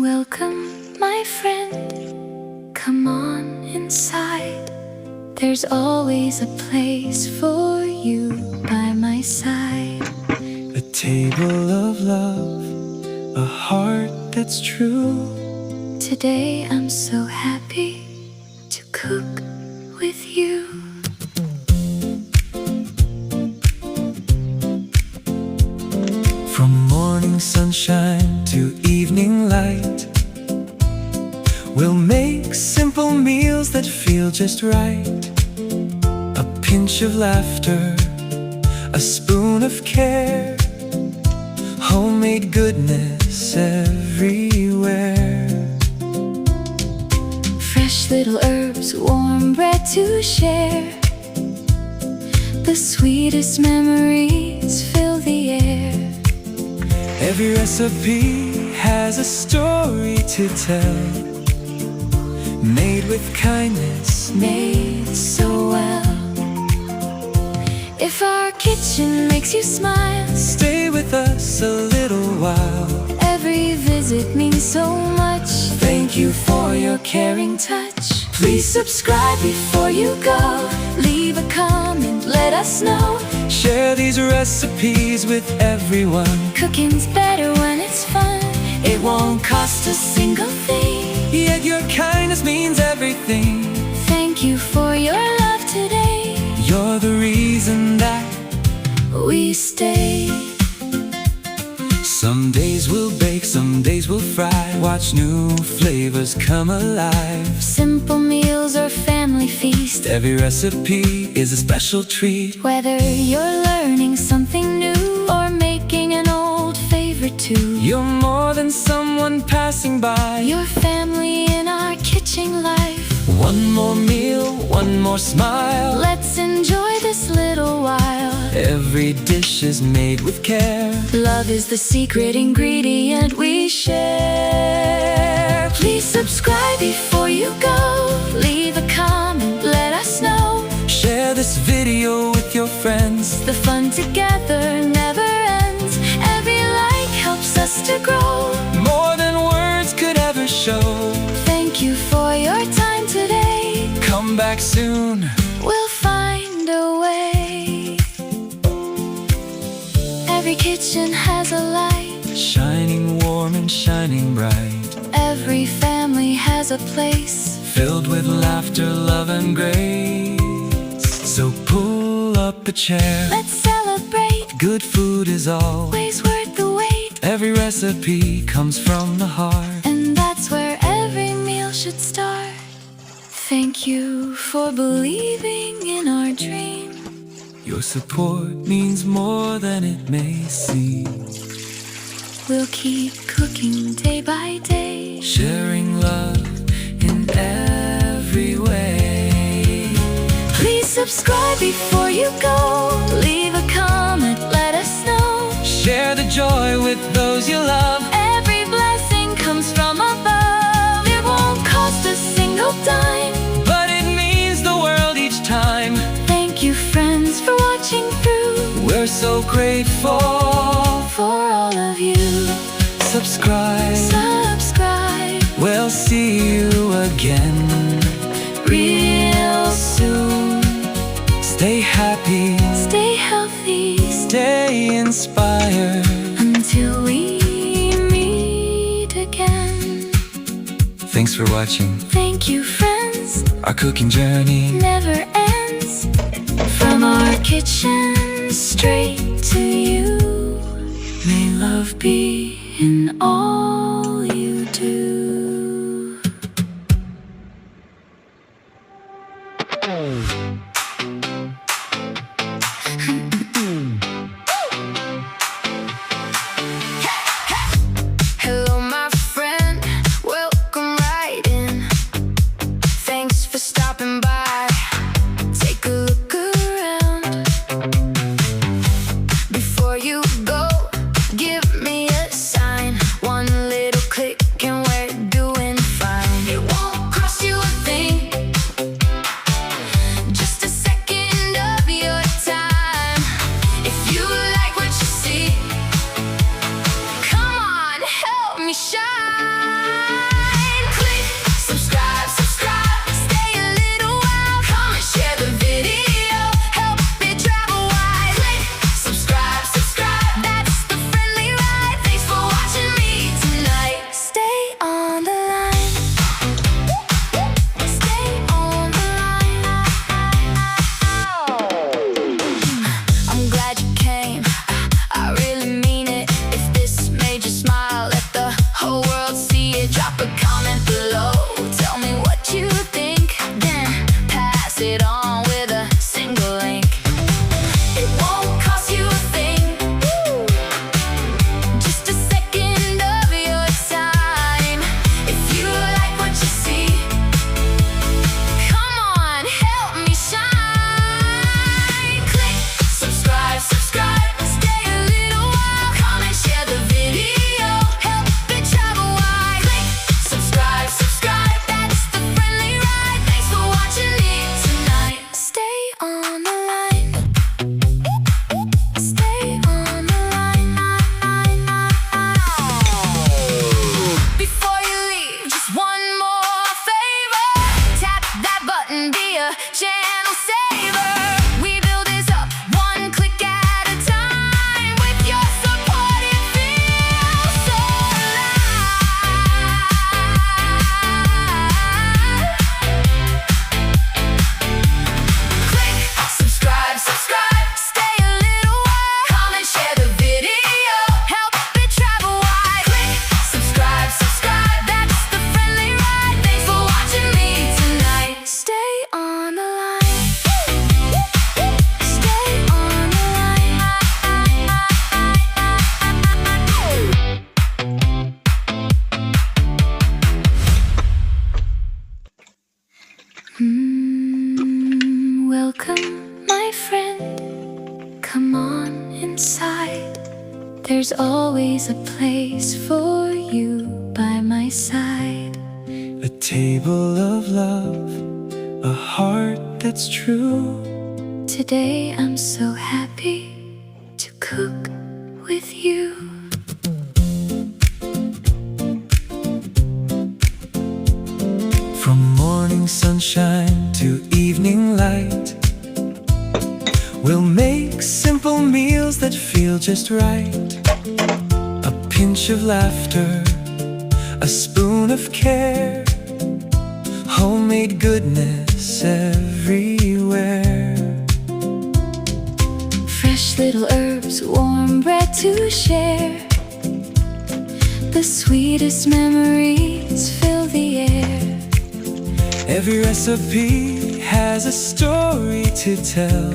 Welcome, my friend. Come on inside. There's always a place for you by my side. A table of love, a heart that's true. Today I'm so happy to cook with you. From morning sunshine to evening light, we'll make simple meals that feel just right. A pinch of laughter, a spoon of care, homemade goodness everywhere. Fresh little herbs, warm bread to share. The sweetest memories fill the air. Every recipe has a story to tell, made with kindness, Made so well. If our kitchen makes you smile, stay with us a little while. every visit means so much. Thank you for your caring touch. Please subscribe before you go. Leave a comment, let us know. Share these recipes with everyone. Cooking's better when it's fun. It won't cost a single thing, Yet your kindness means everything. Thank you for your love today. You're the reason that We stay. some days we'll bake, some days we'll fry. Watch new flavors come alive. Simple meals or family feast. Every recipe is a special treat. Whether you're learning something new or making an old favorite too, You're more than someone passing by. your family in our kitchen life. One more meal, one more smile. Let's enjoy this little while. Every dish is made with care. Love is the secret ingredient we share. Please subscribe before you go. Leave a comment, let us know. Share this video with your friends. The fun together never ends. Every like helps us to grow. More than words could ever show. Thank you for your time today. Come back soon. We'll find a way. Every kitchen has a light. Shining warm and shining bright. Every family has a place. Filled with laughter, love and grace. So pull up a chair. Let's celebrate. Good food is Always worth the wait. Every recipe comes from the heart. And that's where every meal should start. Thank you for believing in our dream. Your support means more than it may seem. We'll keep cooking day by day. Sharing love in every way. Please subscribe before you go. Leave a comment, let us know. Share the joy with those you love. Every blessing comes from above. It won't cost a single dime, But it means the world each time. Thank you, friends, for watching through. We're so grateful. For all of you, Subscribe. subscribe We'll see you again real soon. Stay happy, Stay healthy stay inspired. until we meet again. Thanks for watching. Thank you, friends, Our cooking journey never ends. From our kitchen straight to you. May love be in all you do. Hello, my friend. Welcome right in. Thanks for stopping by. Take a look around. Before you go, give me a sign. One little click and we're doing fine. It won't cost you a thing. Just a second of your time. If you like what you see, come on. There's always a place for you by my side. A table of love, a heart that's true. Today I'm so happy to cook with you. From morning sunshine to evening light, we'll make simple meals that feel just right. A pinch of laughter, a spoon of care, homemade goodness everywhere. Fresh little herbs, warm bread to share. The sweetest memories fill the air. Every recipe has a story to tell,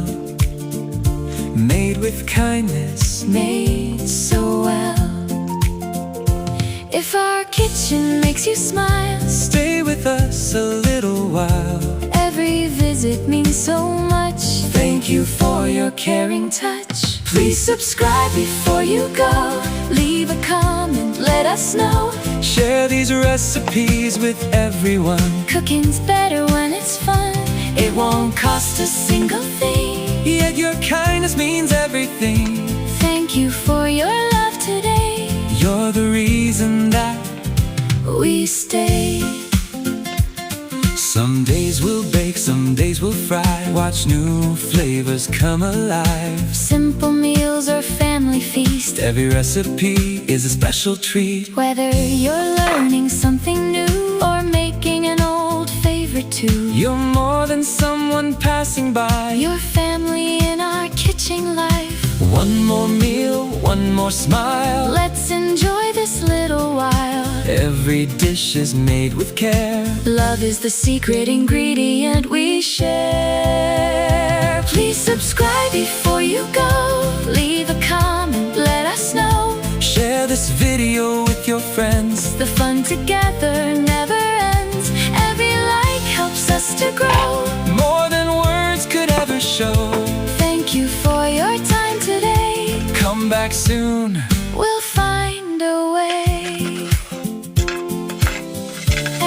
made with kindness, Made so well. If our kitchen makes you smile, stay with us a little while. every visit means so much. Thank you for your caring touch. Please subscribe before you go. Leave a comment, let us know. Share these recipes with everyone. Cooking's better when it's fun. It won't cost a single thing, Yet your kindness means everything. thank you for your love today. You're the reason that We stay. some days we'll bake, some days we'll fry. Watch new flavors come alive. Simple meals or family feast. Every recipe is a special treat. Whether you're learning something new or making an old favorite too, You're more than someone passing by. your family in our kitchen life. One more meal, one more smile. Let's enjoy this little while. Every dish is made with care. Love is the secret ingredient we share. Please subscribe before you go. Leave a comment, let us know. Share this video with your friends. The fun together never ends. Every like helps us to grow. More than words could ever show. Thank you for your time today. Come back soon. We'll find a way.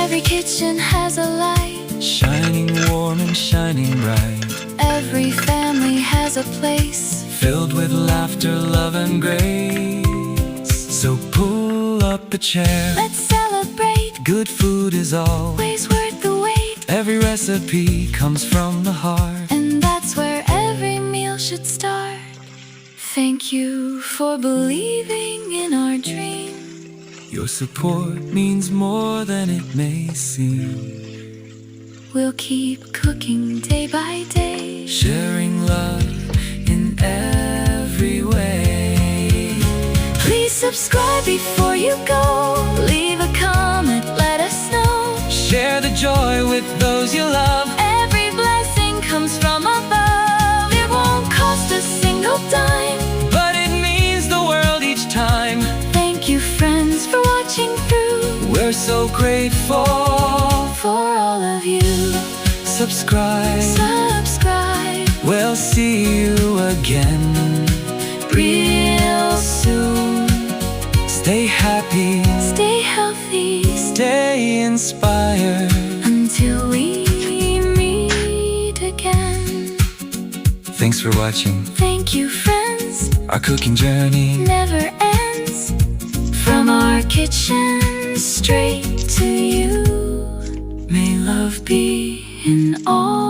Every kitchen has a light. Shining warm and shining bright. Every family has a place. Filled with laughter, love and grace. So pull up a chair. Let's celebrate. Good food is Always worth the wait. Every recipe comes from the heart. And that's where every meal should start. Thank you for believing in our dream. Your support means more than it may seem. We'll keep cooking day by day. Sharing love in every way. Please subscribe before you go. Leave a comment, let us know. Share the joy with those you love. Every blessing comes from above. It won't cost a single dime, But it means the world each time. thank you friends for watching through. We're so grateful. For all of you, Subscribe. subscribe We'll see you again real soon. Stay happy, Stay healthy stay inspired. until we meet again. Thanks for watching. Thank you friends, Our cooking journey. never ends. From our kitchen straight to you. May love be in all